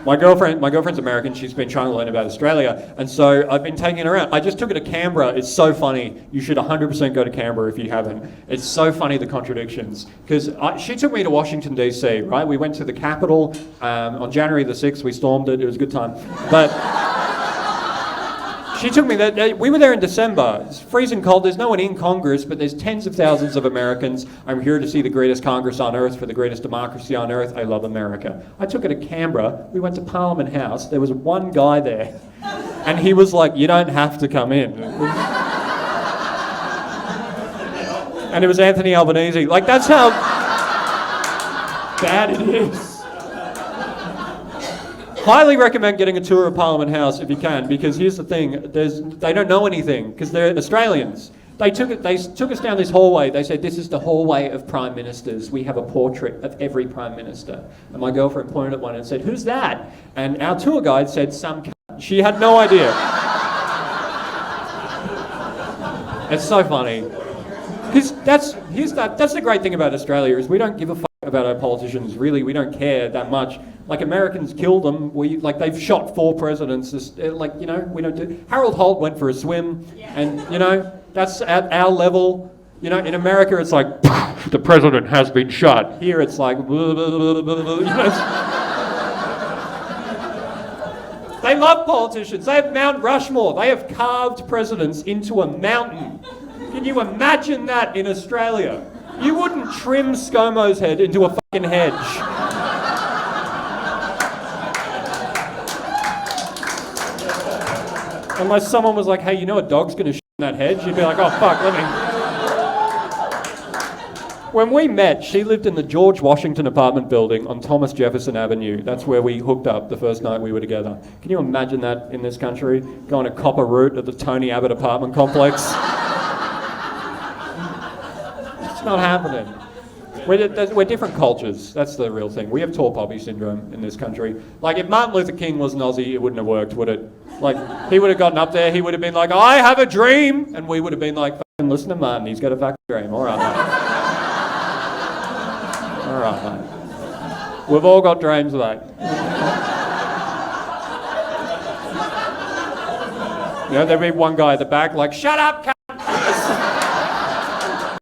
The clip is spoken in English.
My girlfriend's American. She's been trying to learn about Australia, and so I've been taking her around. I just took her to Canberra. It's so funny. You should 100% go to Canberra if you haven't. It's so funny, the contradictions. Because she took me to Washington D.C. Right? We went to the Capitol on January the 6th. We stormed it. It was a good time, but. She took me there. We were there in December. It's freezing cold. There's no one in Congress, but there's tens of thousands of Americans. I'm here to see the greatest Congress on earth for the greatest democracy on earth. I love America. I took her to Canberra. We went to Parliament House. There was one guy there, and he was like, "You don't have to come in." And it was Anthony Albanese. Like, that's how bad it is. Highly recommend getting a tour of Parliament House if you can, because here's the thing, they don't know anything, because they're Australians. They took us down this hallway. They said, "This is the hallway of prime ministers. We have a portrait of every prime minister." And my girlfriend pointed at one and said, "Who's that?" And our tour guide said, "Some c-." She had no idea. It's so funny. Because that's the great thing about Australia, is we don't give a fuck about our politicians. Really, we don't care that much. Like, Americans killed them. They've shot 4 presidents. We don't do. Harold Holt went for a swim, and that's at our level. In America, it's like the president has been shot. Here, it's like They love politicians. They have Mount Rushmore. They have carved presidents into a mountain. Can you imagine that in Australia? You wouldn't trim ScoMo's head into a fucking hedge. Unless someone was like, "Hey, you know a dog's going to shit in that hedge?" You'd be like, "Oh, fuck, let me..." When we met, she lived in the George Washington apartment building on Thomas Jefferson Avenue. That's where we hooked up the first night we were together. Can you imagine that in this country? Going to cop a root at the Tony Abbott apartment complex? It's not happening. We're different cultures. That's the real thing. We have tall poppy syndrome in this country. Like, if Martin Luther King was an Aussie, it wouldn't have worked, would it? Like, he would have gotten up there, he would have been like, "I have a dream!" And we would have been like, "Fucking listen to Martin, he's got a fucking dream." All right, mate. All right, mate. We've all got dreams, mate. There'd be one guy at the back like, "Shut up,